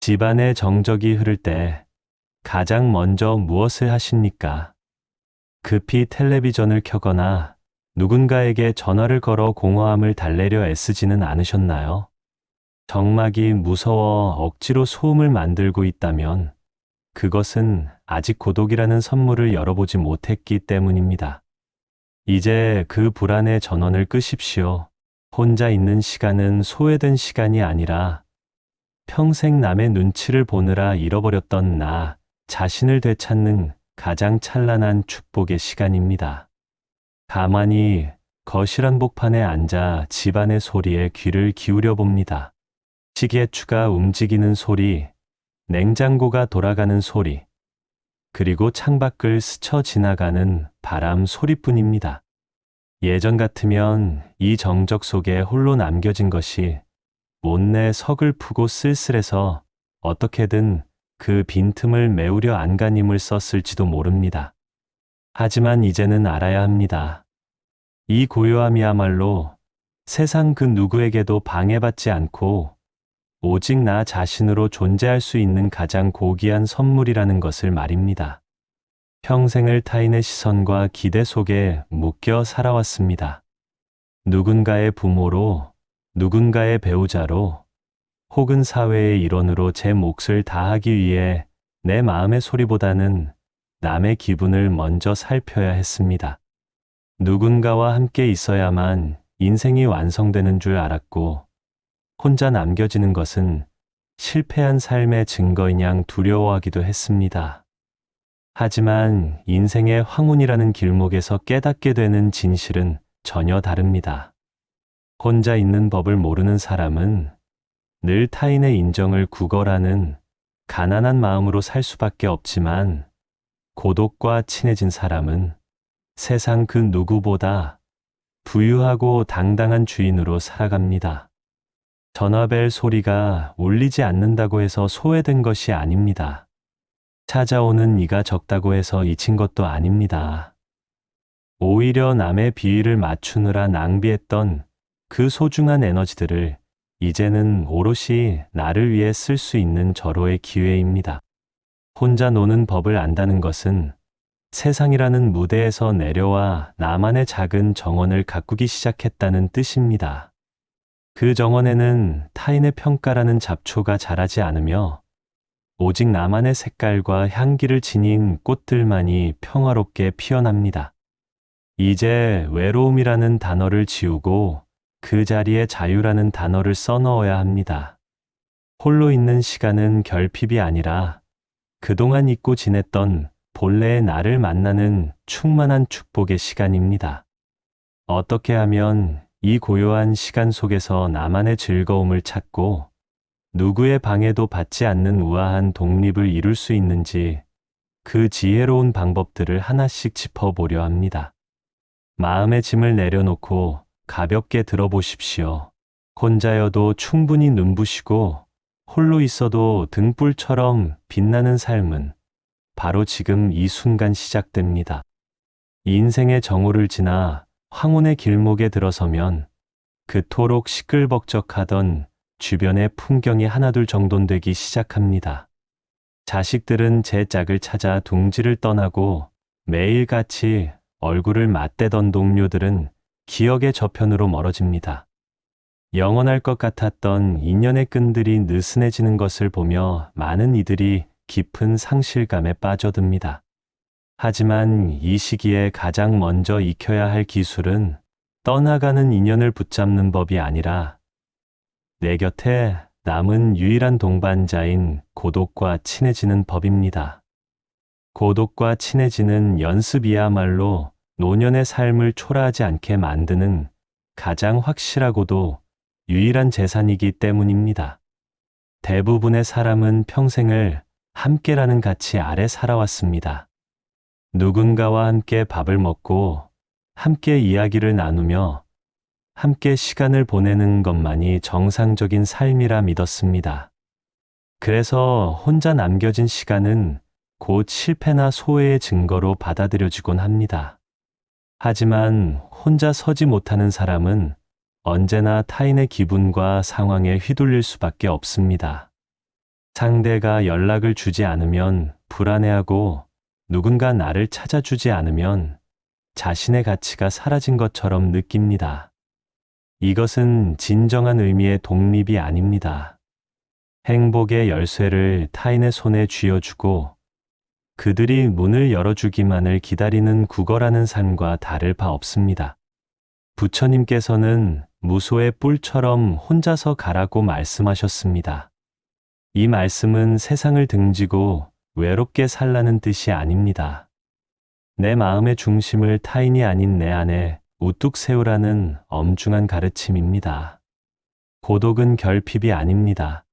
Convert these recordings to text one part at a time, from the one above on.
집안의 정적이 흐를 때 가장 먼저 무엇을 하십니까? 급히 텔레비전을 켜거나 누군가에게 전화를 걸어 공허함을 달래려 애쓰지는 않으셨나요? 정막이 무서워 억지로 소음을 만들고 있다면 그것은 아직 고독이라는 선물을 열어보지 못했기 때문입니다. 이제 그 불안의 전원을 끄십시오. 혼자 있는 시간은 소외된 시간이 아니라 평생 남의 눈치를 보느라 잃어버렸던 나 자신을 되찾는 가장 찬란한 축복의 시간입니다. 가만히 거실 한복판에 앉아 집안의 소리에 귀를 기울여 봅니다. 시계추가 움직이는 소리, 냉장고가 돌아가는 소리, 그리고 창밖을 스쳐 지나가는 바람 소리뿐입니다. 예전 같으면 이 정적 속에 홀로 남겨진 것이 못내 서글프고 쓸쓸해서 어떻게든 그 빈틈을 메우려 안간힘을 썼을지도 모릅니다. 하지만 이제는 알아야 합니다. 이 고요함이야말로 세상 그 누구에게도 방해받지 않고 오직 나 자신으로 존재할 수 있는 가장 고귀한 선물이라는 것을 말입니다. 평생을 타인의 시선과 기대 속에 묶여 살아왔습니다. 누군가의 부모로, 누군가의 배우자로, 혹은 사회의 일원으로 제 몫을 다하기 위해 내 마음의 소리보다는 남의 기분을 먼저 살펴야 했습니다. 누군가와 함께 있어야만 인생이 완성되는 줄 알았고, 혼자 남겨지는 것은 실패한 삶의 증거인 양 두려워하기도 했습니다. 하지만 인생의 황혼이라는 길목에서 깨닫게 되는 진실은 전혀 다릅니다. 혼자 있는 법을 모르는 사람은 늘 타인의 인정을 구걸하는 가난한 마음으로 살 수밖에 없지만, 고독과 친해진 사람은 세상 그 누구보다 부유하고 당당한 주인으로 살아갑니다. 전화벨 소리가 울리지 않는다고 해서 소외된 것이 아닙니다. 찾아오는 이가 적다고 해서 잊힌 것도 아닙니다. 오히려 남의 비위를 맞추느라 낭비했던 그 소중한 에너지들을 이제는 오롯이 나를 위해 쓸 수 있는 절호의 기회입니다. 혼자 노는 법을 안다는 것은 세상이라는 무대에서 내려와 나만의 작은 정원을 가꾸기 시작했다는 뜻입니다. 그 정원에는 타인의 평가라는 잡초가 자라지 않으며 오직 나만의 색깔과 향기를 지닌 꽃들만이 평화롭게 피어납니다. 이제 외로움이라는 단어를 지우고 그 자리에 자유라는 단어를 써넣어야 합니다. 홀로 있는 시간은 결핍이 아니라 그동안 잊고 지냈던 본래의 나를 만나는 충만한 축복의 시간입니다. 어떻게 하면 이 고요한 시간 속에서 나만의 즐거움을 찾고 누구의 방해도 받지 않는 우아한 독립을 이룰 수 있는지 그 지혜로운 방법들을 하나씩 짚어보려 합니다. 마음의 짐을 내려놓고 가볍게 들어보십시오. 혼자여도 충분히 눈부시고 홀로 있어도 등불처럼 빛나는 삶은 바로 지금 이 순간 시작됩니다. 인생의 정오를 지나 황혼의 길목에 들어서면 그토록 시끌벅적하던 주변의 풍경이 하나둘 정돈되기 시작합니다. 자식들은 제 짝을 찾아 둥지를 떠나고 매일같이 얼굴을 맞대던 동료들은 기억의 저편으로 멀어집니다. 영원할 것 같았던 인연의 끈들이 느슨해지는 것을 보며 많은 이들이 깊은 상실감에 빠져듭니다. 하지만 이 시기에 가장 먼저 익혀야 할 기술은 떠나가는 인연을 붙잡는 법이 아니라 내 곁에 남은 유일한 동반자인 고독과 친해지는 법입니다. 고독과 친해지는 연습이야말로 노년의 삶을 초라하지 않게 만드는 가장 확실하고도 유일한 재산이기 때문입니다. 대부분의 사람은 평생을 함께라는 가치 아래 살아왔습니다. 누군가와 함께 밥을 먹고 함께 이야기를 나누며 함께 시간을 보내는 것만이 정상적인 삶이라 믿었습니다. 그래서 혼자 남겨진 시간은 곧 실패나 소외의 증거로 받아들여지곤 합니다. 하지만 혼자 서지 못하는 사람은 언제나 타인의 기분과 상황에 휘둘릴 수밖에 없습니다. 상대가 연락을 주지 않으면 불안해하고 누군가 나를 찾아주지 않으면 자신의 가치가 사라진 것처럼 느낍니다. 이것은 진정한 의미의 독립이 아닙니다. 행복의 열쇠를 타인의 손에 쥐어주고 그들이 문을 열어주기만을 기다리는 국어라는 삶과 다를 바 없습니다. 부처님께서는 무소의 뿔처럼 혼자서 가라고 말씀하셨습니다. 이 말씀은 세상을 등지고 외롭게 살라는 뜻이 아닙니다. 내 마음의 중심을 타인이 아닌 내 안에 우뚝 세우라는 엄중한 가르침입니다. 고독은 결핍이 아닙니다.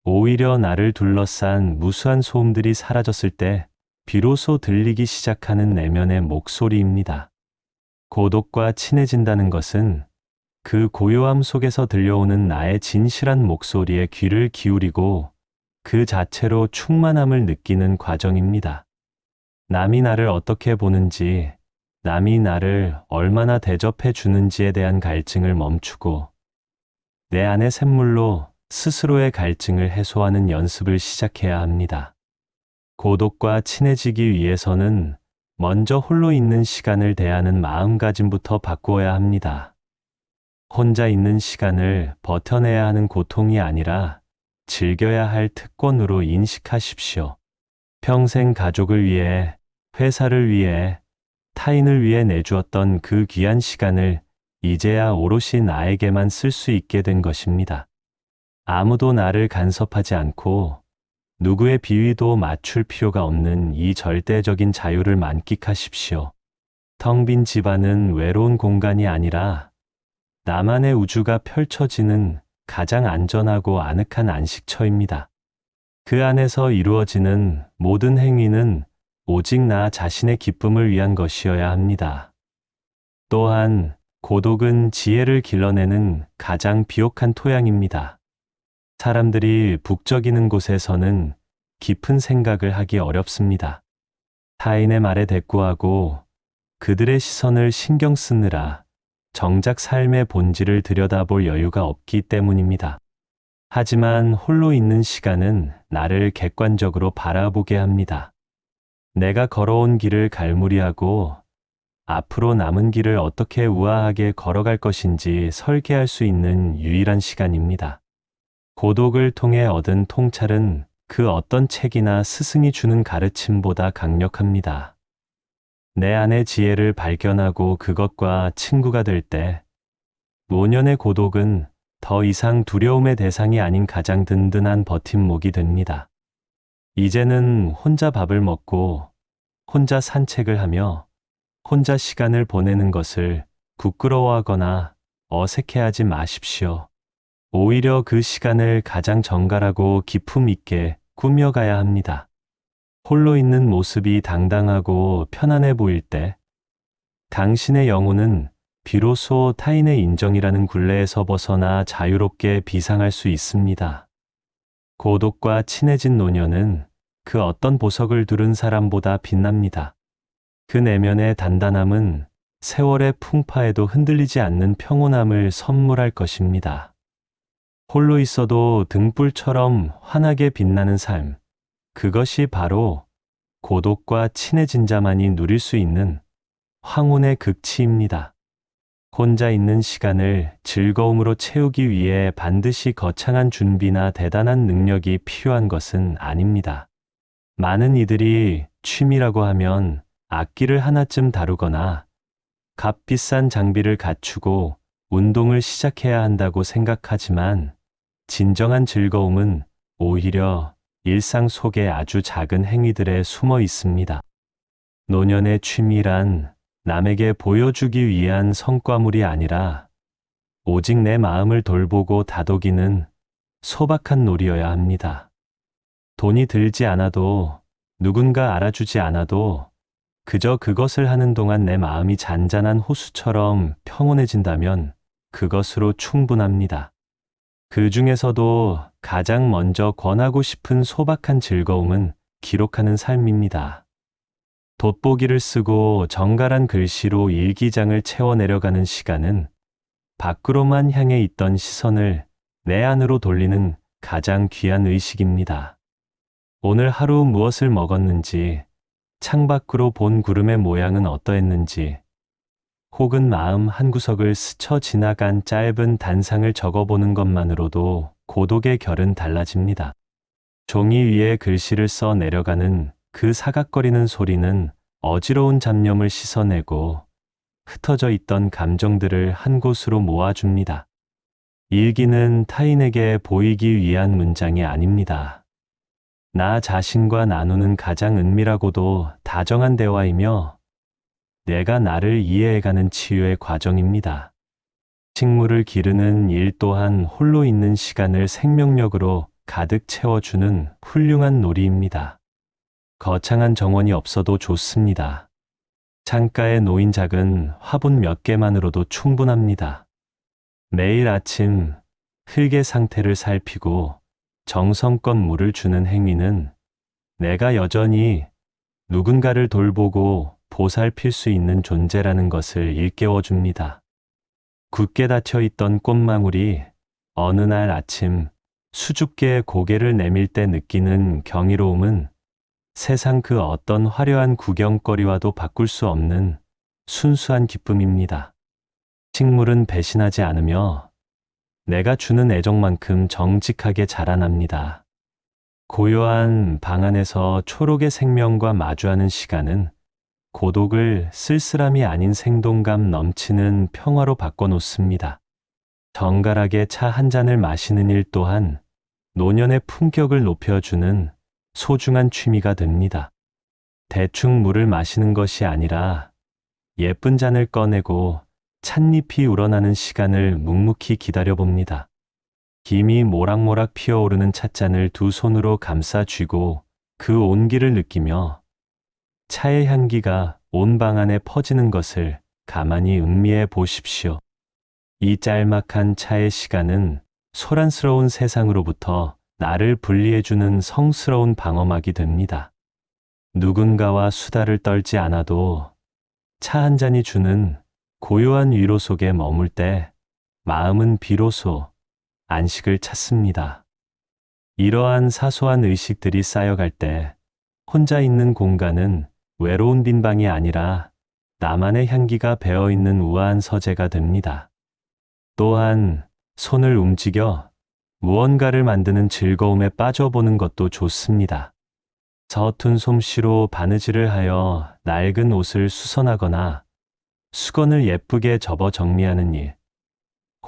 오히려 나를 둘러싼 무수한 소음들이 사라졌을 때 비로소 들리기 시작하는 내면의 목소리입니다. 고독과 친해진다는 것은 그 고요함 속에서 들려오는 나의 진실한 목소리에 귀를 기울이고 그 자체로 충만함을 느끼는 과정입니다. 남이 나를 어떻게 보는지, 남이 나를 얼마나 대접해 주는지에 대한 갈증을 멈추고 내 안의 샘물로 스스로의 갈증을 해소하는 연습을 시작해야 합니다. 고독과 친해지기 위해서는 먼저 홀로 있는 시간을 대하는 마음가짐부터 바꾸어야 합니다. 혼자 있는 시간을 버텨내야 하는 고통이 아니라 즐겨야 할 특권으로 인식하십시오. 평생 가족을 위해, 회사를 위해, 타인을 위해 내주었던 그 귀한 시간을 이제야 오롯이 나에게만 쓸 수 있게 된 것입니다. 아무도 나를 간섭하지 않고 누구의 비위도 맞출 필요가 없는 이 절대적인 자유를 만끽하십시오. 텅 빈 집안은 외로운 공간이 아니라 나만의 우주가 펼쳐지는 가장 안전하고 아늑한 안식처입니다. 그 안에서 이루어지는 모든 행위는 오직 나 자신의 기쁨을 위한 것이어야 합니다. 또한 고독은 지혜를 길러내는 가장 비옥한 토양입니다. 사람들이 북적이는 곳에서는 깊은 생각을 하기 어렵습니다. 타인의 말에 대꾸하고 그들의 시선을 신경 쓰느라 정작 삶의 본질을 들여다볼 여유가 없기 때문입니다. 하지만 홀로 있는 시간은 나를 객관적으로 바라보게 합니다. 내가 걸어온 길을 갈무리하고 앞으로 남은 길을 어떻게 우아하게 걸어갈 것인지 설계할 수 있는 유일한 시간입니다. 고독을 통해 얻은 통찰은 그 어떤 책이나 스승이 주는 가르침보다 강력합니다. 내 안의 지혜를 발견하고 그것과 친구가 될 때 노년의 고독은 더 이상 두려움의 대상이 아닌 가장 든든한 버팀목이 됩니다. 이제는 혼자 밥을 먹고 혼자 산책을 하며 혼자 시간을 보내는 것을 부끄러워하거나 어색해하지 마십시오. 오히려 그 시간을 가장 정갈하고 기품 있게 꾸며가야 합니다. 홀로 있는 모습이 당당하고 편안해 보일 때 당신의 영혼은 비로소 타인의 인정이라는 굴레에서 벗어나 자유롭게 비상할 수 있습니다. 고독과 친해진 노년은 그 어떤 보석을 두른 사람보다 빛납니다. 그 내면의 단단함은 세월의 풍파에도 흔들리지 않는 평온함을 선물할 것입니다. 홀로 있어도 등불처럼 환하게 빛나는 삶, 그것이 바로 고독과 친해진 자만이 누릴 수 있는 황혼의 극치입니다. 혼자 있는 시간을 즐거움으로 채우기 위해 반드시 거창한 준비나 대단한 능력이 필요한 것은 아닙니다. 많은 이들이 취미라고 하면 악기를 하나쯤 다루거나 값비싼 장비를 갖추고 운동을 시작해야 한다고 생각하지만 진정한 즐거움은 오히려 일상 속의 아주 작은 행위들에 숨어 있습니다. 노년의 취미란 남에게 보여주기 위한 성과물이 아니라 오직 내 마음을 돌보고 다독이는 소박한 놀이여야 합니다. 돈이 들지 않아도 누군가 알아주지 않아도 그저 그것을 하는 동안 내 마음이 잔잔한 호수처럼 평온해진다면 그것으로 충분합니다. 그 중에서도 가장 먼저 권하고 싶은 소박한 즐거움은 기록하는 삶입니다. 돋보기를 쓰고 정갈한 글씨로 일기장을 채워내려가는 시간은 밖으로만 향해 있던 시선을 내 안으로 돌리는 가장 귀한 의식입니다. 오늘 하루 무엇을 먹었는지, 창밖으로 본 구름의 모양은 어떠했는지, 혹은 마음 한구석을 스쳐 지나간 짧은 단상을 적어보는 것만으로도 고독의 결은 달라집니다. 종이 위에 글씨를 써 내려가는 그 사각거리는 소리는 어지러운 잡념을 씻어내고 흩어져 있던 감정들을 한 곳으로 모아줍니다. 일기는 타인에게 보이기 위한 문장이 아닙니다. 나 자신과 나누는 가장 은밀하고도 다정한 대화이며 내가 나를 이해해가는 치유의 과정입니다. 식물을 기르는 일 또한 홀로 있는 시간을 생명력으로 가득 채워주는 훌륭한 놀이입니다. 거창한 정원이 없어도 좋습니다. 창가에 놓인 작은 화분 몇 개만으로도 충분합니다. 매일 아침 흙의 상태를 살피고 정성껏 물을 주는 행위는 내가 여전히 누군가를 돌보고 보살필 수 있는 존재라는 것을 일깨워 줍니다. 굳게 닫혀 있던 꽃망울이 어느 날 아침 수줍게 고개를 내밀 때 느끼는 경이로움은 세상 그 어떤 화려한 구경거리와도 바꿀 수 없는 순수한 기쁨입니다. 식물은 배신하지 않으며 내가 주는 애정만큼 정직하게 자라납니다. 고요한 방 안에서 초록의 생명과 마주하는 시간은 고독을 쓸쓸함이 아닌 생동감 넘치는 평화로 바꿔놓습니다. 정갈하게 차 한 잔을 마시는 일 또한 노년의 품격을 높여주는 소중한 취미가 됩니다. 대충 물을 마시는 것이 아니라 예쁜 잔을 꺼내고 찻잎이 우러나는 시간을 묵묵히 기다려봅니다. 김이 모락모락 피어오르는 찻잔을 두 손으로 감싸 쥐고 그 온기를 느끼며 차의 향기가 온 방 안에 퍼지는 것을 가만히 음미해 보십시오. 이 짤막한 차의 시간은 소란스러운 세상으로부터 나를 분리해주는 성스러운 방어막이 됩니다. 누군가와 수다를 떨지 않아도 차 한 잔이 주는 고요한 위로 속에 머물 때 마음은 비로소 안식을 찾습니다. 이러한 사소한 의식들이 쌓여갈 때 혼자 있는 공간은 외로운 빈 방이 아니라 나만의 향기가 배어있는 우아한 서재가 됩니다. 또한 손을 움직여 무언가를 만드는 즐거움에 빠져보는 것도 좋습니다. 서툰 솜씨로 바느질을 하여 낡은 옷을 수선하거나 수건을 예쁘게 접어 정리하는 일,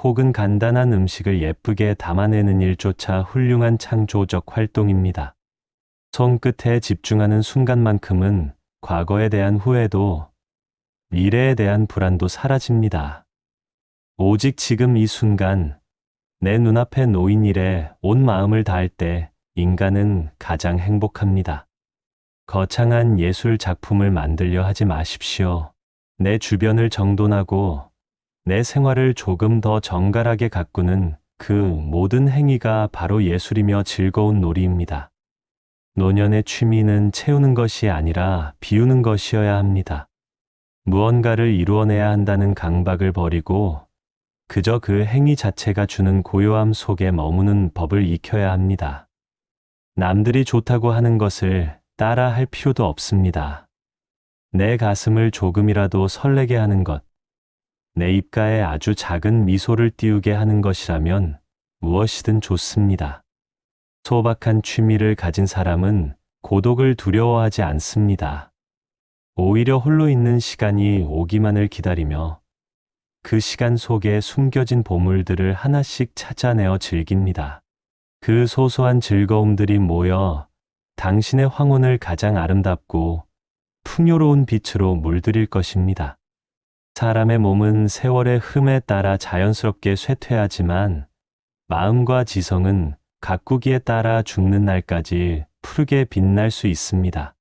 혹은 간단한 음식을 예쁘게 담아내는 일조차 훌륭한 창조적 활동입니다. 손끝에 집중하는 순간만큼은 과거에 대한 후회도 미래에 대한 불안도 사라집니다. 오직 지금 이 순간 내 눈앞에 놓인 일에 온 마음을 다할 때 인간은 가장 행복합니다. 거창한 예술 작품을 만들려 하지 마십시오. 내 주변을 정돈하고 내 생활을 조금 더 정갈하게 가꾸는 그 모든 행위가 바로 예술이며 즐거운 놀이입니다. 노년의 취미는 채우는 것이 아니라 비우는 것이어야 합니다. 무언가를 이루어내야 한다는 강박을 버리고 그저 그 행위 자체가 주는 고요함 속에 머무는 법을 익혀야 합니다. 남들이 좋다고 하는 것을 따라 할 필요도 없습니다. 내 가슴을 조금이라도 설레게 하는 것, 내 입가에 아주 작은 미소를 띄우게 하는 것이라면 무엇이든 좋습니다. 소박한 취미를 가진 사람은 고독을 두려워하지 않습니다. 오히려 홀로 있는 시간이 오기만을 기다리며 그 시간 속에 숨겨진 보물들을 하나씩 찾아내어 즐깁니다. 그 소소한 즐거움들이 모여 당신의 황혼을 가장 아름답고 풍요로운 빛으로 물들일 것입니다. 사람의 몸은 세월의 흠에 따라 자연스럽게 쇠퇴하지만 마음과 지성은 가꾸기에 따라 죽는 날까지 푸르게 빛날 수 있습니다.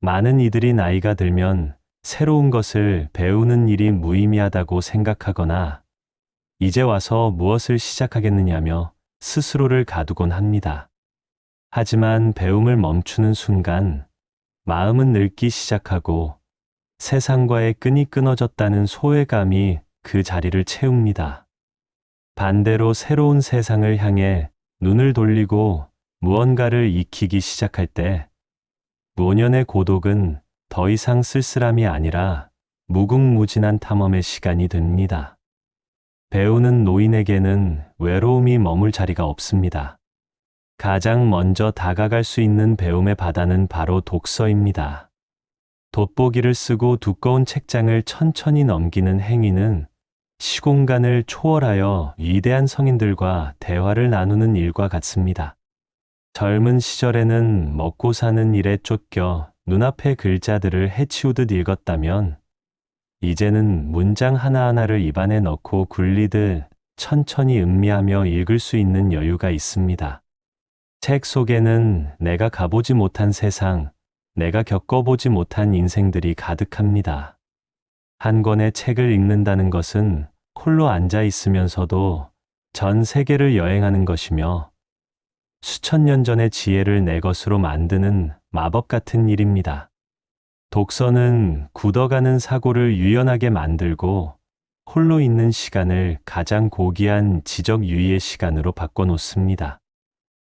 많은 이들이 나이가 들면 새로운 것을 배우는 일이 무의미하다고 생각하거나 이제 와서 무엇을 시작하겠느냐며 스스로를 가두곤 합니다. 하지만 배움을 멈추는 순간 마음은 늙기 시작하고 세상과의 끈이 끊어졌다는 소외감이 그 자리를 채웁니다. 반대로 새로운 세상을 향해 눈을 돌리고 무언가를 익히기 시작할 때 노년의 고독은 더 이상 쓸쓸함이 아니라 무궁무진한 탐험의 시간이 됩니다. 배우는 노인에게는 외로움이 머물 자리가 없습니다. 가장 먼저 다가갈 수 있는 배움의 바다는 바로 독서입니다. 돋보기를 쓰고 두꺼운 책장을 천천히 넘기는 행위는 시공간을 초월하여 위대한 성인들과 대화를 나누는 일과 같습니다. 젊은 시절에는 먹고 사는 일에 쫓겨 눈앞의 글자들을 해치우듯 읽었다면 이제는 문장 하나하나를 입안에 넣고 굴리듯 천천히 음미하며 읽을 수 있는 여유가 있습니다. 책 속에는 내가 가보지 못한 세상, 내가 겪어보지 못한 인생들이 가득합니다. 한 권의 책을 읽는다는 것은 홀로 앉아 있으면서도 전 세계를 여행하는 것이며 수천 년 전의 지혜를 내 것으로 만드는 마법 같은 일입니다. 독서는 굳어가는 사고를 유연하게 만들고 홀로 있는 시간을 가장 고귀한 지적 유의의 시간으로 바꿔놓습니다.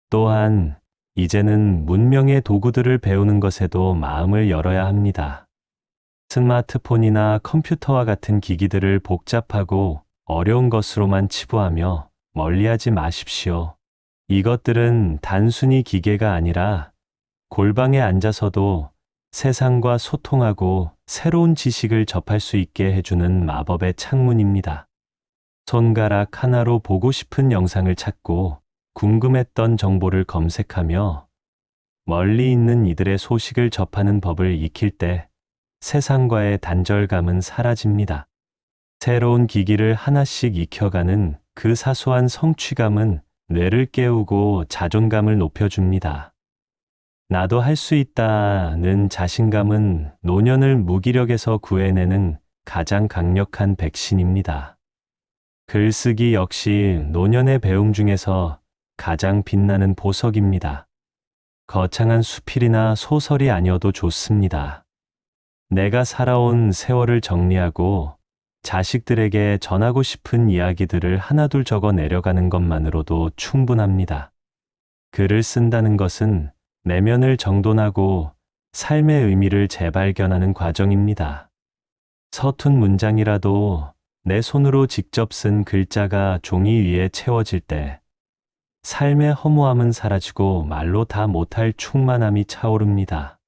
또한 이제는 문명의 도구들을 배우는 것에도 마음을 열어야 합니다. 스마트폰이나 컴퓨터와 같은 기기들을 복잡하고 어려운 것으로만 치부하며 멀리하지 마십시오. 이것들은 단순히 기계가 아니라 골방에 앉아서도 세상과 소통하고 새로운 지식을 접할 수 있게 해주는 마법의 창문입니다. 손가락 하나로 보고 싶은 영상을 찾고 궁금했던 정보를 검색하며 멀리 있는 이들의 소식을 접하는 법을 익힐 때 세상과의 단절감은 사라집니다. 새로운 기기를 하나씩 익혀가는 그 사소한 성취감은 뇌를 깨우고 자존감을 높여줍니다. 나도 할 수 있다는 자신감은 노년을 무기력에서 구해내는 가장 강력한 백신입니다. 글쓰기 역시 노년의 배움 중에서 가장 빛나는 보석입니다. 거창한 수필이나 소설이 아니어도 좋습니다. 내가 살아온 세월을 정리하고 자식들에게 전하고 싶은 이야기들을 하나둘 적어 내려가는 것만으로도 충분합니다. 글을 쓴다는 것은 내면을 정돈하고 삶의 의미를 재발견하는 과정입니다. 서툰 문장이라도 내 손으로 직접 쓴 글자가 종이 위에 채워질 때 삶의 허무함은 사라지고 말로 다 못할 충만함이 차오릅니다.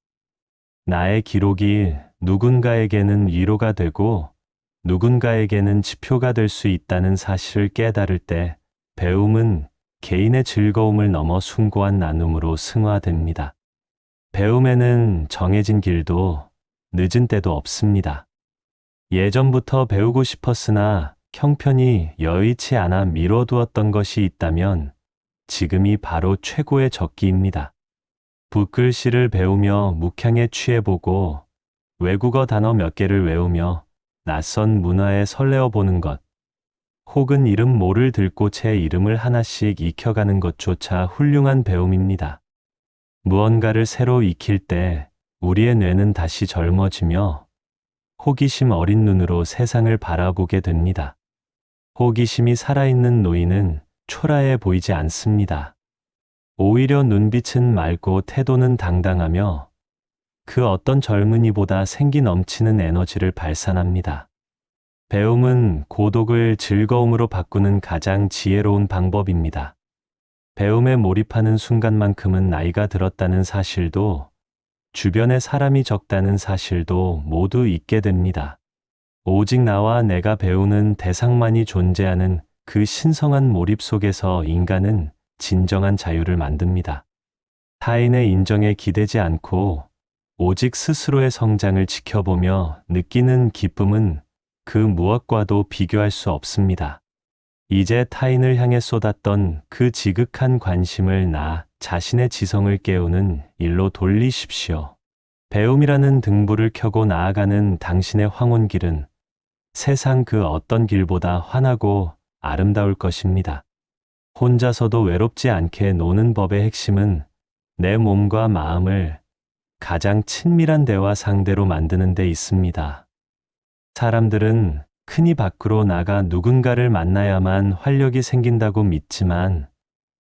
나의 기록이 누군가에게는 위로가 되고 누군가에게는 지표가 될 수 있다는 사실을 깨달을 때 배움은 개인의 즐거움을 넘어 숭고한 나눔으로 승화됩니다. 배움에는 정해진 길도 늦은 때도 없습니다. 예전부터 배우고 싶었으나 형편이 여의치 않아 미뤄두었던 것이 있다면 지금이 바로 최고의 적기입니다. 붓글씨를 배우며 묵향에 취해보고 외국어 단어 몇 개를 외우며 낯선 문화에 설레어 보는 것, 혹은 이름 모를 들꽃의 이름을 하나씩 익혀가는 것조차 훌륭한 배움입니다. 무언가를 새로 익힐 때 우리의 뇌는 다시 젊어지며 호기심 어린 눈으로 세상을 바라보게 됩니다. 호기심이 살아있는 노인은 초라해 보이지 않습니다. 오히려 눈빛은 맑고 태도는 당당하며 그 어떤 젊은이보다 생기 넘치는 에너지를 발산합니다. 배움은 고독을 즐거움으로 바꾸는 가장 지혜로운 방법입니다. 배움에 몰입하는 순간만큼은 나이가 들었다는 사실도 주변에 사람이 적다는 사실도 모두 잊게 됩니다. 오직 나와 내가 배우는 대상만이 존재하는 그 신성한 몰입 속에서 인간은 진정한 자유를 만듭니다. 타인의 인정에 기대지 않고 오직 스스로의 성장을 지켜보며 느끼는 기쁨은 그 무엇과도 비교할 수 없습니다. 이제 타인을 향해 쏟았던 그 지극한 관심을 나 자신의 지성을 깨우는 일로 돌리십시오. 배움이라는 등불을 켜고 나아가는 당신의 황혼길은 세상 그 어떤 길보다 환하고 아름다울 것입니다. 혼자서도 외롭지 않게 노는 법의 핵심은 내 몸과 마음을 가장 친밀한 대화 상대로 만드는 데 있습니다. 사람들은 흔히 밖으로 나가 누군가를 만나야만 활력이 생긴다고 믿지만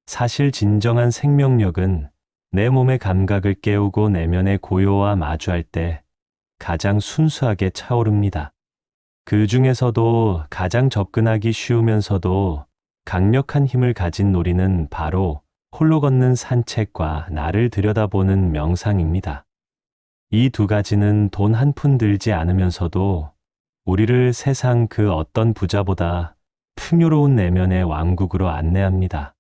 사실 진정한 생명력은 내 몸의 감각을 깨우고 내면의 고요와 마주할 때 가장 순수하게 차오릅니다. 그 중에서도 가장 접근하기 쉬우면서도 강력한 힘을 가진 놀이는 바로 홀로 걷는 산책과 나를 들여다보는 명상입니다. 이 두 가지는 돈 한 푼 들지 않으면서도 우리를 세상 그 어떤 부자보다 풍요로운 내면의 왕국으로 안내합니다.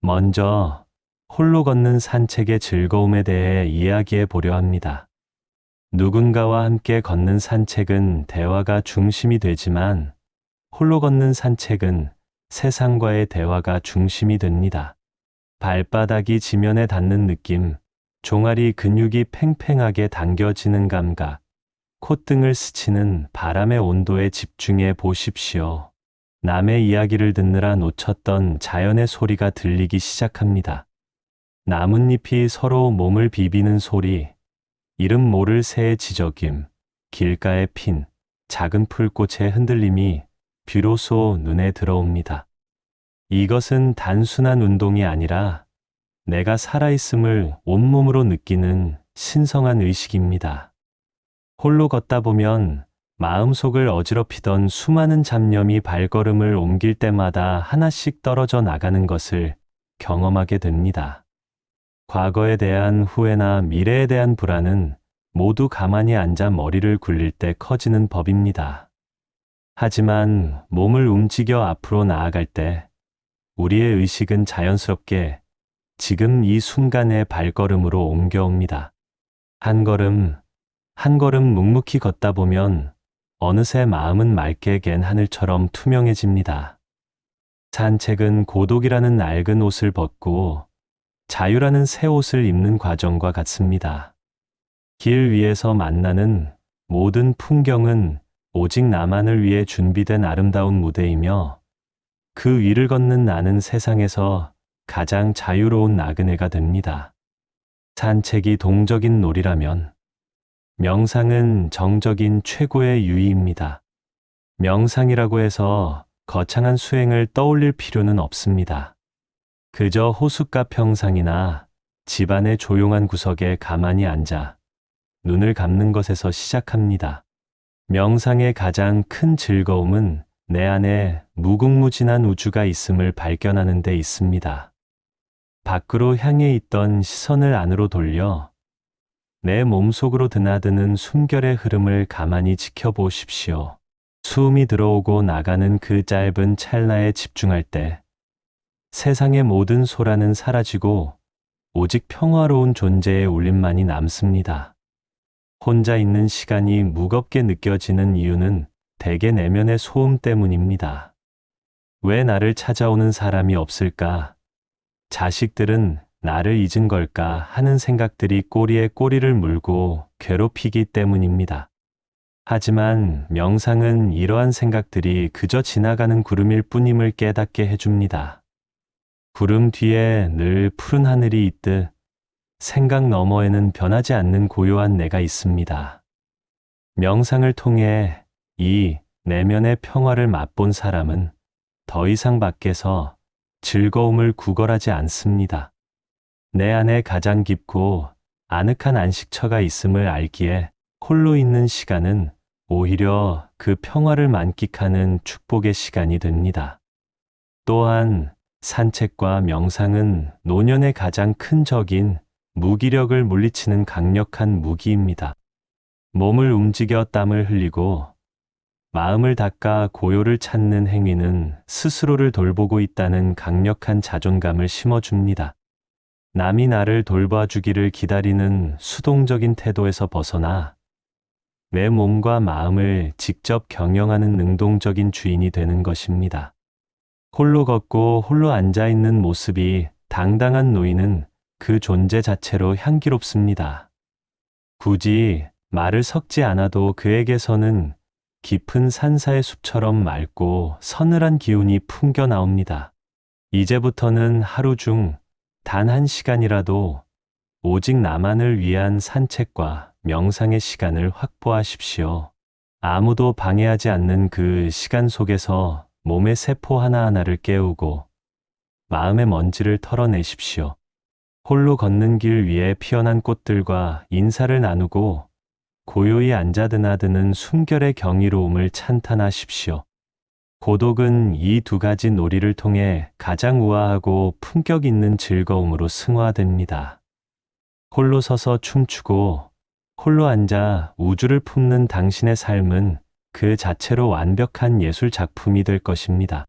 먼저 홀로 걷는 산책의 즐거움에 대해 이야기해 보려 합니다. 누군가와 함께 걷는 산책은 대화가 중심이 되지만 홀로 걷는 산책은 세상과의 대화가 중심이 됩니다. 발바닥이 지면에 닿는 느낌, 종아리 근육이 팽팽하게 당겨지는 감각, 콧등을 스치는 바람의 온도에 집중해 보십시오. 남의 이야기를 듣느라 놓쳤던 자연의 소리가 들리기 시작합니다. 나뭇잎이 서로 몸을 비비는 소리, 이름 모를 새의 지저귐, 길가에 핀 작은 풀꽃의 흔들림이 비로소 눈에 들어옵니다. 이것은 단순한 운동이 아니라 내가 살아있음을 온몸으로 느끼는 신성한 의식입니다. 홀로 걷다 보면 마음속을 어지럽히던 수많은 잡념이 발걸음을 옮길 때마다 하나씩 떨어져 나가는 것을 경험하게 됩니다. 과거에 대한 후회나 미래에 대한 불안은 모두 가만히 앉아 머리를 굴릴 때 커지는 법입니다. 하지만 몸을 움직여 앞으로 나아갈 때 우리의 의식은 자연스럽게 지금 이 순간의 발걸음으로 옮겨옵니다. 한 걸음, 한 걸음 묵묵히 걷다 보면 어느새 마음은 맑게 갠 하늘처럼 투명해집니다. 산책은 고독이라는 낡은 옷을 벗고 자유라는 새 옷을 입는 과정과 같습니다. 길 위에서 만나는 모든 풍경은 오직 나만을 위해 준비된 아름다운 무대이며 그 위를 걷는 나는 세상에서 가장 자유로운 나그네가 됩니다. 산책이 동적인 놀이라면 명상은 정적인 최고의 유의입니다. 명상이라고 해서 거창한 수행을 떠올릴 필요는 없습니다. 그저 호숫가 평상이나 집안의 조용한 구석에 가만히 앉아 눈을 감는 것에서 시작합니다. 명상의 가장 큰 즐거움은 내 안에 무궁무진한 우주가 있음을 발견하는 데 있습니다. 밖으로 향해 있던 시선을 안으로 돌려 내 몸속으로 드나드는 숨결의 흐름을 가만히 지켜보십시오. 숨이 들어오고 나가는 그 짧은 찰나에 집중할 때 세상의 모든 소란은 사라지고 오직 평화로운 존재의 울림만이 남습니다. 혼자 있는 시간이 무겁게 느껴지는 이유는 대개 내면의 소음 때문입니다. 왜 나를 찾아오는 사람이 없을까? 자식들은 나를 잊은 걸까 하는 생각들이 꼬리에 꼬리를 물고 괴롭히기 때문입니다. 하지만 명상은 이러한 생각들이 그저 지나가는 구름일 뿐임을 깨닫게 해줍니다. 구름 뒤에 늘 푸른 하늘이 있듯 생각 너머에는 변하지 않는 고요한 내가 있습니다. 명상을 통해 이 내면의 평화를 맛본 사람은 더 이상 밖에서 즐거움을 구걸하지 않습니다. 내 안에 가장 깊고 아늑한 안식처가 있음을 알기에 홀로 있는 시간은 오히려 그 평화를 만끽하는 축복의 시간이 됩니다. 또한 산책과 명상은 노년의 가장 큰 적인 무기력을 물리치는 강력한 무기입니다. 몸을 움직여 땀을 흘리고 마음을 닦아 고요를 찾는 행위는 스스로를 돌보고 있다는 강력한 자존감을 심어줍니다. 남이 나를 돌봐주기를 기다리는 수동적인 태도에서 벗어나 내 몸과 마음을 직접 경영하는 능동적인 주인이 되는 것입니다. 홀로 걷고 홀로 앉아있는 모습이 당당한 노인은 그 존재 자체로 향기롭습니다. 굳이 말을 섞지 않아도 그에게서는 깊은 산사의 숲처럼 맑고 서늘한 기운이 풍겨 나옵니다. 이제부터는 하루 중 단 한 시간이라도 오직 나만을 위한 산책과 명상의 시간을 확보하십시오. 아무도 방해하지 않는 그 시간 속에서 몸의 세포 하나하나를 깨우고 마음의 먼지를 털어내십시오. 홀로 걷는 길 위에 피어난 꽃들과 인사를 나누고 고요히 앉아 드나드는 숨결의 경이로움을 찬탄하십시오. 고독은 이 두 가지 놀이를 통해 가장 우아하고 품격 있는 즐거움으로 승화됩니다. 홀로 서서 춤추고 홀로 앉아 우주를 품는 당신의 삶은 그 자체로 완벽한 예술 작품이 될 것입니다.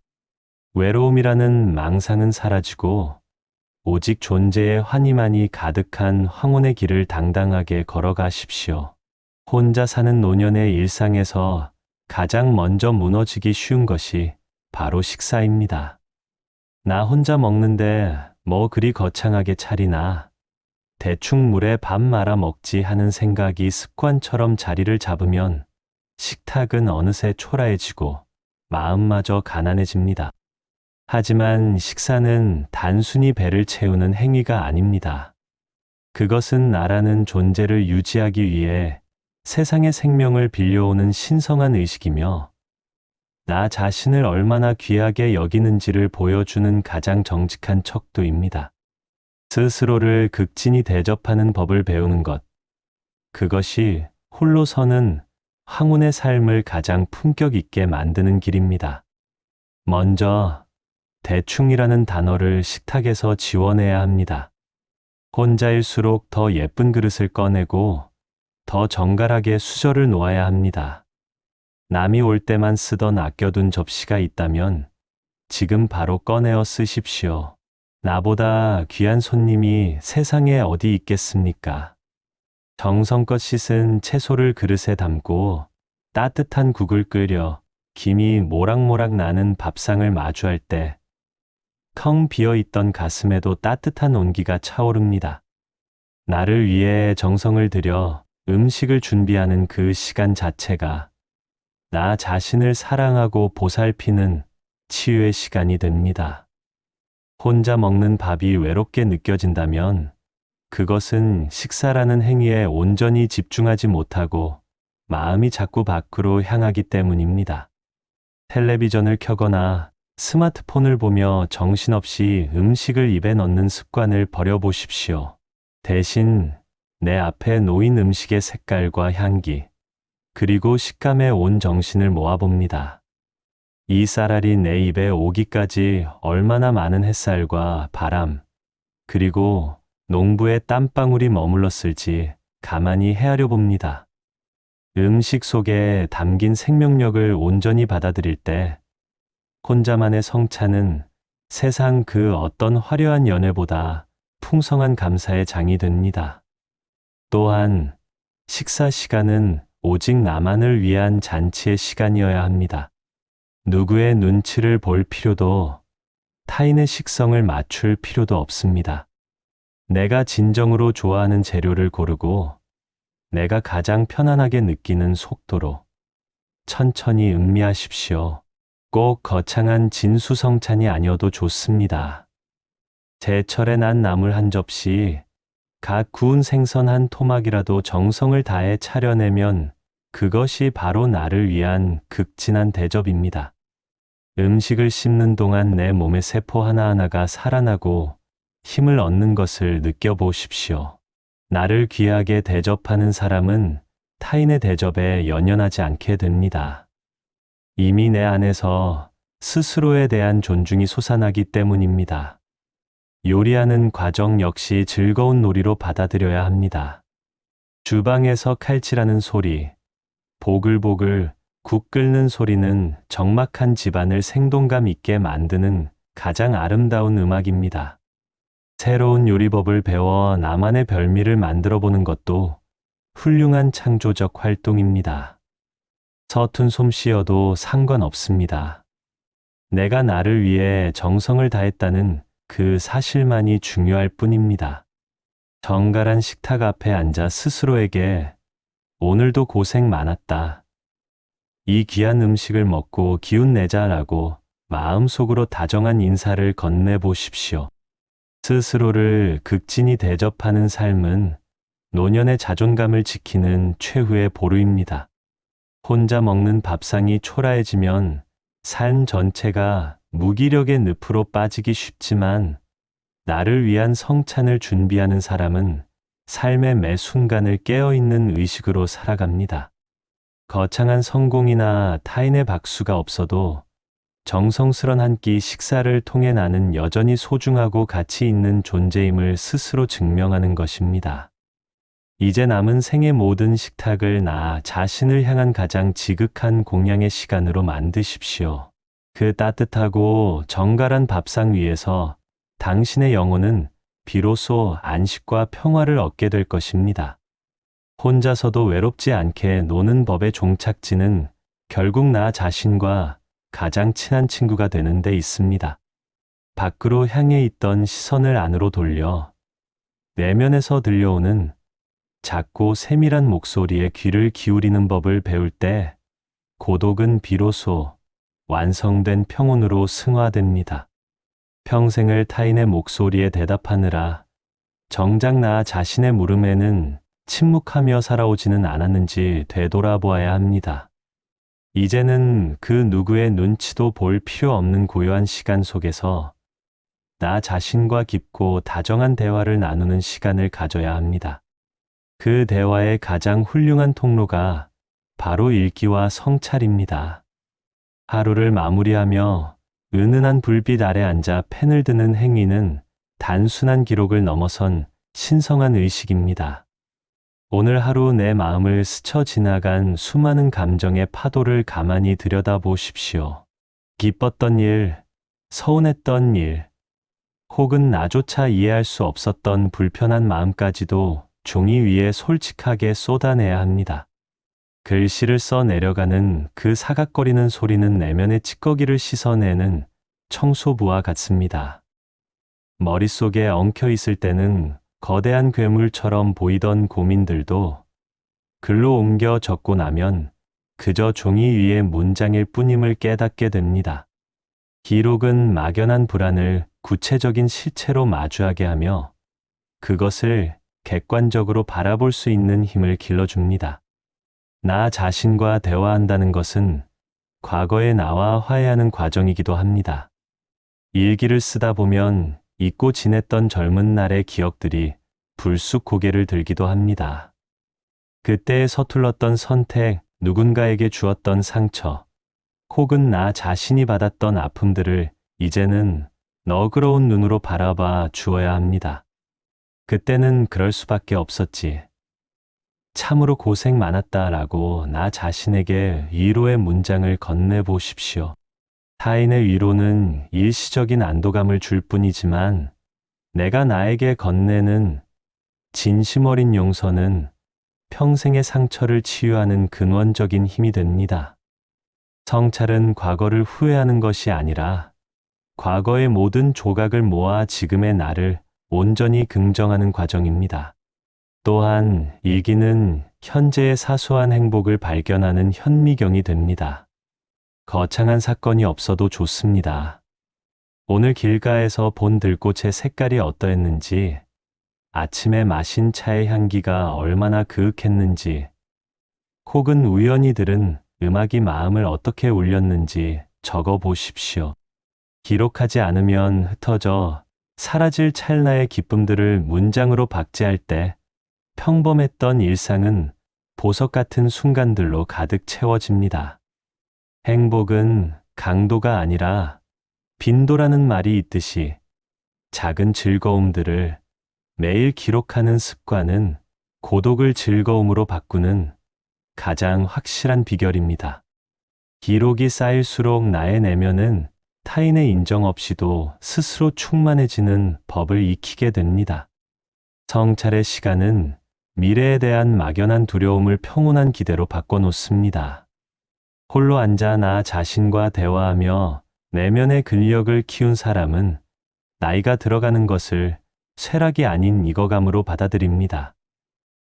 외로움이라는 망상은 사라지고 오직 존재의 환희만이 가득한 황혼의 길을 당당하게 걸어가십시오. 혼자 사는 노년의 일상에서 가장 먼저 무너지기 쉬운 것이 바로 식사입니다. 나 혼자 먹는데 뭐 그리 거창하게 차리나, 대충 물에 밥 말아 먹지 하는 생각이 습관처럼 자리를 잡으면 식탁은 어느새 초라해지고 마음마저 가난해집니다. 하지만 식사는 단순히 배를 채우는 행위가 아닙니다. 그것은 나라는 존재를 유지하기 위해 세상의 생명을 빌려오는 신성한 의식이며 나 자신을 얼마나 귀하게 여기는지를 보여주는 가장 정직한 척도입니다. 스스로를 극진히 대접하는 법을 배우는 것. 그것이 홀로 서는 황혼의 삶을 가장 품격 있게 만드는 길입니다. 먼저 대충이라는 단어를 식탁에서 지워내야 합니다. 혼자일수록 더 예쁜 그릇을 꺼내고 더 정갈하게 수저를 놓아야 합니다. 남이 올 때만 쓰던 아껴둔 접시가 있다면 지금 바로 꺼내어 쓰십시오. 나보다 귀한 손님이 세상에 어디 있겠습니까? 정성껏 씻은 채소를 그릇에 담고 따뜻한 국을 끓여 김이 모락모락 나는 밥상을 마주할 때 텅 비어있던 가슴에도 따뜻한 온기가 차오릅니다. 나를 위해 정성을 들여 음식을 준비하는 그 시간 자체가 나 자신을 사랑하고 보살피는 치유의 시간이 됩니다. 혼자 먹는 밥이 외롭게 느껴진다면 그것은 식사라는 행위에 온전히 집중하지 못하고 마음이 자꾸 밖으로 향하기 때문입니다. 텔레비전을 켜거나 스마트폰을 보며 정신없이 음식을 입에 넣는 습관을 버려보십시오. 대신 내 앞에 놓인 음식의 색깔과 향기, 그리고 식감에 온 정신을 모아봅니다. 이 쌀알이 내 입에 오기까지 얼마나 많은 햇살과 바람, 그리고 농부의 땀방울이 머물렀을지 가만히 헤아려 봅니다. 음식 속에 담긴 생명력을 온전히 받아들일 때 혼자만의 성찬은 세상 그 어떤 화려한 연회보다 풍성한 감사의 장이 됩니다. 또한 식사 시간은 오직 나만을 위한 잔치의 시간이어야 합니다. 누구의 눈치를 볼 필요도 타인의 식성을 맞출 필요도 없습니다. 내가 진정으로 좋아하는 재료를 고르고 내가 가장 편안하게 느끼는 속도로 천천히 음미하십시오. 꼭 거창한 진수성찬이 아니어도 좋습니다. 제철에 난 나물 한 접시, 갓 구운 생선 한 토막이라도 정성을 다해 차려내면 그것이 바로 나를 위한 극진한 대접입니다. 음식을 씹는 동안 내 몸의 세포 하나하나가 살아나고 힘을 얻는 것을 느껴보십시오. 나를 귀하게 대접하는 사람은 타인의 대접에 연연하지 않게 됩니다. 이미 내 안에서 스스로에 대한 존중이 솟아나기 때문입니다. 요리하는 과정 역시 즐거운 놀이로 받아들여야 합니다. 주방에서 칼질하는 소리, 보글보글 국 끓는 소리는 적막한 집안을 생동감 있게 만드는 가장 아름다운 음악입니다. 새로운 요리법을 배워 나만의 별미를 만들어 보는 것도 훌륭한 창조적 활동입니다. 서툰 솜씨여도 상관없습니다. 내가 나를 위해 정성을 다했다는 그 사실만이 중요할 뿐입니다. 정갈한 식탁 앞에 앉아 스스로에게 오늘도 고생 많았다. 이 귀한 음식을 먹고 기운 내자라고 마음속으로 다정한 인사를 건네보십시오. 스스로를 극진히 대접하는 삶은 노년의 자존감을 지키는 최후의 보루입니다. 혼자 먹는 밥상이 초라해지면 삶 전체가 무기력의 늪으로 빠지기 쉽지만 나를 위한 성찬을 준비하는 사람은 삶의 매 순간을 깨어있는 의식으로 살아갑니다. 거창한 성공이나 타인의 박수가 없어도 정성스런 한 끼 식사를 통해 나는 여전히 소중하고 가치 있는 존재임을 스스로 증명하는 것입니다. 이제 남은 생의 모든 식탁을 나 자신을 향한 가장 지극한 공양의 시간으로 만드십시오. 그 따뜻하고 정갈한 밥상 위에서 당신의 영혼은 비로소 안식과 평화를 얻게 될 것입니다. 혼자서도 외롭지 않게 노는 법의 종착지는 결국 나 자신과 가장 친한 친구가 되는 데 있습니다. 밖으로 향해 있던 시선을 안으로 돌려 내면에서 들려오는 작고 세밀한 목소리에 귀를 기울이는 법을 배울 때 고독은 비로소 완성된 평온으로 승화됩니다. 평생을 타인의 목소리에 대답하느라 정작 나 자신의 물음에는 침묵하며 살아오지는 않았는지 되돌아보아야 합니다. 이제는 그 누구의 눈치도 볼 필요 없는 고요한 시간 속에서 나 자신과 깊고 다정한 대화를 나누는 시간을 가져야 합니다. 그 대화의 가장 훌륭한 통로가 바로 읽기와 성찰입니다. 하루를 마무리하며 은은한 불빛 아래 앉아 펜을 드는 행위는 단순한 기록을 넘어선 신성한 의식입니다. 오늘 하루 내 마음을 스쳐 지나간 수많은 감정의 파도를 가만히 들여다보십시오. 기뻤던 일, 서운했던 일, 혹은 나조차 이해할 수 없었던 불편한 마음까지도 종이 위에 솔직하게 쏟아내야 합니다. 글씨를 써 내려가는 그 사각거리는 소리는 내면의 찌꺼기를 씻어내는 청소부와 같습니다. 머릿속에 엉켜 있을 때는 거대한 괴물처럼 보이던 고민들도 글로 옮겨 적고 나면 그저 종이 위의 문장일 뿐임을 깨닫게 됩니다. 기록은 막연한 불안을 구체적인 실체로 마주하게 하며 그것을 객관적으로 바라볼 수 있는 힘을 길러줍니다. 나 자신과 대화한다는 것은 과거의 나와 화해하는 과정이기도 합니다. 일기를 쓰다 보면 잊고 지냈던 젊은 날의 기억들이 불쑥 고개를 들기도 합니다. 그때의 서툴렀던 선택, 누군가에게 주었던 상처, 혹은 나 자신이 받았던 아픔들을 이제는 너그러운 눈으로 바라봐 주어야 합니다. 그때는 그럴 수밖에 없었지. 참으로 고생 많았다라고 나 자신에게 위로의 문장을 건네보십시오. 타인의 위로는 일시적인 안도감을 줄 뿐이지만 내가 나에게 건네는 진심 어린 용서는 평생의 상처를 치유하는 근원적인 힘이 됩니다. 성찰은 과거를 후회하는 것이 아니라 과거의 모든 조각을 모아 지금의 나를 온전히 긍정하는 과정입니다. 또한 일기는 현재의 사소한 행복을 발견하는 현미경이 됩니다. 거창한 사건이 없어도 좋습니다. 오늘 길가에서 본 들꽃의 색깔이 어떠했는지, 아침에 마신 차의 향기가 얼마나 그윽했는지, 혹은 우연히 들은 음악이 마음을 어떻게 울렸는지 적어 보십시오. 기록하지 않으면 흩어져 사라질 찰나의 기쁨들을 문장으로 박제할 때 평범했던 일상은 보석 같은 순간들로 가득 채워집니다. 행복은 강도가 아니라 빈도라는 말이 있듯이 작은 즐거움들을 매일 기록하는 습관은 고독을 즐거움으로 바꾸는 가장 확실한 비결입니다. 기록이 쌓일수록 나의 내면은 타인의 인정 없이도 스스로 충만해지는 법을 익히게 됩니다. 성찰의 시간은 미래에 대한 막연한 두려움을 평온한 기대로 바꿔놓습니다. 홀로 앉아 나 자신과 대화하며 내면의 근력을 키운 사람은 나이가 들어가는 것을 쇠락이 아닌 익어감으로 받아들입니다.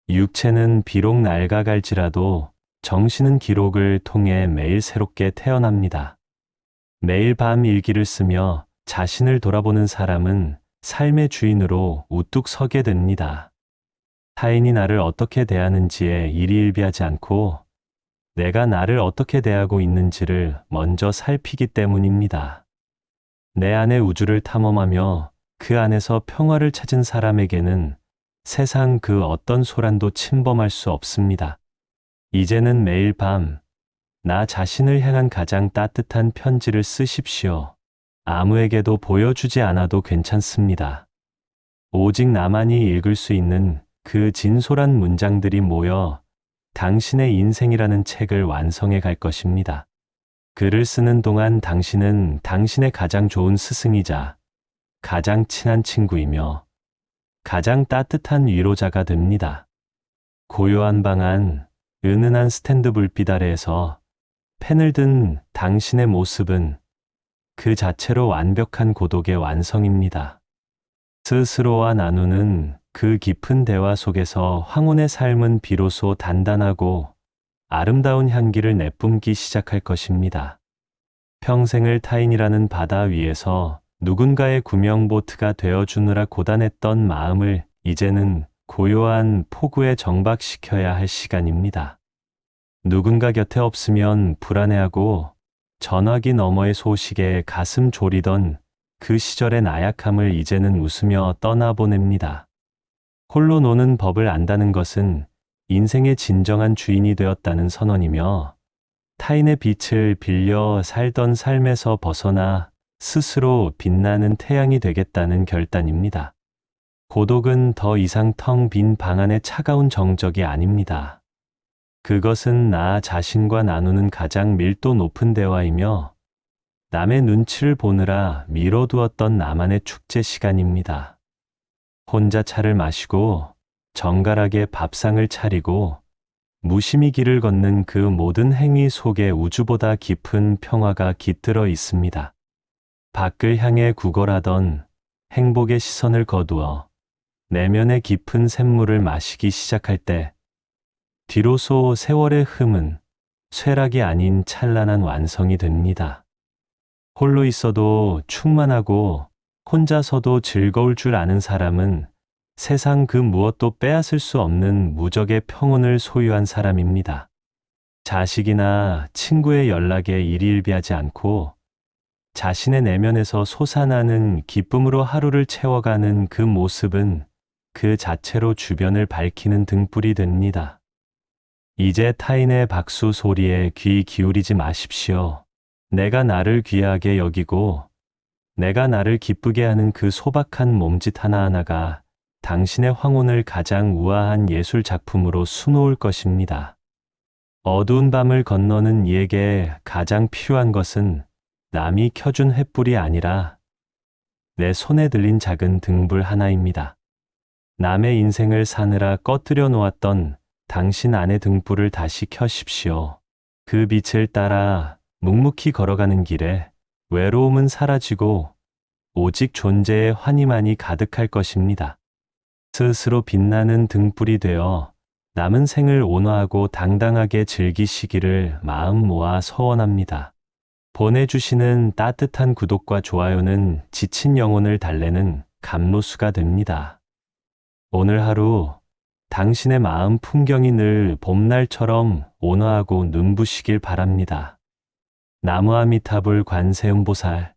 육체는 비록 낡아갈지라도 정신은 기록을 통해 매일 새롭게 태어납니다. 매일 밤 일기를 쓰며 자신을 돌아보는 사람은 삶의 주인으로 우뚝 서게 됩니다. 타인이 나를 어떻게 대하는지에 일희일비하지 않고 내가 나를 어떻게 대하고 있는지를 먼저 살피기 때문입니다. 내 안의 우주를 탐험하며 그 안에서 평화를 찾은 사람에게는 세상 그 어떤 소란도 침범할 수 없습니다. 이제는 매일 밤 나 자신을 향한 가장 따뜻한 편지를 쓰십시오. 아무에게도 보여주지 않아도 괜찮습니다. 오직 나만이 읽을 수 있는 그 진솔한 문장들이 모여 당신의 인생이라는 책을 완성해 갈 것입니다. 글을 쓰는 동안 당신은 당신의 가장 좋은 스승이자 가장 친한 친구이며 가장 따뜻한 위로자가 됩니다. 고요한 방 안, 은은한 스탠드 불빛 아래에서 펜을 든 당신의 모습은 그 자체로 완벽한 고독의 완성입니다. 스스로와 나누는 그 깊은 대화 속에서 황혼의 삶은 비로소 단단하고 아름다운 향기를 내뿜기 시작할 것입니다. 평생을 타인이라는 바다 위에서 누군가의 구명보트가 되어주느라 고단했던 마음을 이제는 고요한 폭우에 정박시켜야 할 시간입니다. 누군가 곁에 없으면 불안해하고 전화기 너머의 소식에 가슴 졸이던 그 시절의 나약함을 이제는 웃으며 떠나보냅니다. 홀로 노는 법을 안다는 것은 인생의 진정한 주인이 되었다는 선언이며 타인의 빛을 빌려 살던 삶에서 벗어나 스스로 빛나는 태양이 되겠다는 결단입니다. 고독은 더 이상 텅 빈 방 안의 차가운 정적이 아닙니다. 그것은 나 자신과 나누는 가장 밀도 높은 대화이며 남의 눈치를 보느라 미뤄두었던 나만의 축제 시간입니다. 혼자 차를 마시고 정갈하게 밥상을 차리고 무심히 길을 걷는 그 모든 행위 속에 우주보다 깊은 평화가 깃들어 있습니다. 밖을 향해 구걸하던 행복의 시선을 거두어 내면의 깊은 샘물을 마시기 시작할 때 비로소 세월의 흠은 쇠락이 아닌 찬란한 완성이 됩니다. 홀로 있어도 충만하고 혼자서도 즐거울 줄 아는 사람은 세상 그 무엇도 빼앗을 수 없는 무적의 평온을 소유한 사람입니다. 자식이나 친구의 연락에 일희일비하지 않고 자신의 내면에서 솟아나는 기쁨으로 하루를 채워가는 그 모습은 그 자체로 주변을 밝히는 등불이 됩니다. 이제 타인의 박수 소리에 귀 기울이지 마십시오. 내가 나를 귀하게 여기고 내가 나를 기쁘게 하는 그 소박한 몸짓 하나하나가 당신의 황혼을 가장 우아한 예술 작품으로 수놓을 것입니다. 어두운 밤을 건너는 이에게 가장 필요한 것은 남이 켜준 횃불이 아니라 내 손에 들린 작은 등불 하나입니다. 남의 인생을 사느라 꺼뜨려 놓았던 당신 안의 등불을 다시 켜십시오. 그 빛을 따라 묵묵히 걸어가는 길에 외로움은 사라지고 오직 존재의 환희만이 가득할 것입니다. 스스로 빛나는 등불이 되어 남은 생을 온화하고 당당하게 즐기시기를 마음 모아 서원합니다. 보내주시는 따뜻한 구독과 좋아요는 지친 영혼을 달래는 감로수가 됩니다. 오늘 하루 당신의 마음 풍경이 늘 봄날처럼 온화하고 눈부시길 바랍니다. 나무아미타불 관세음보살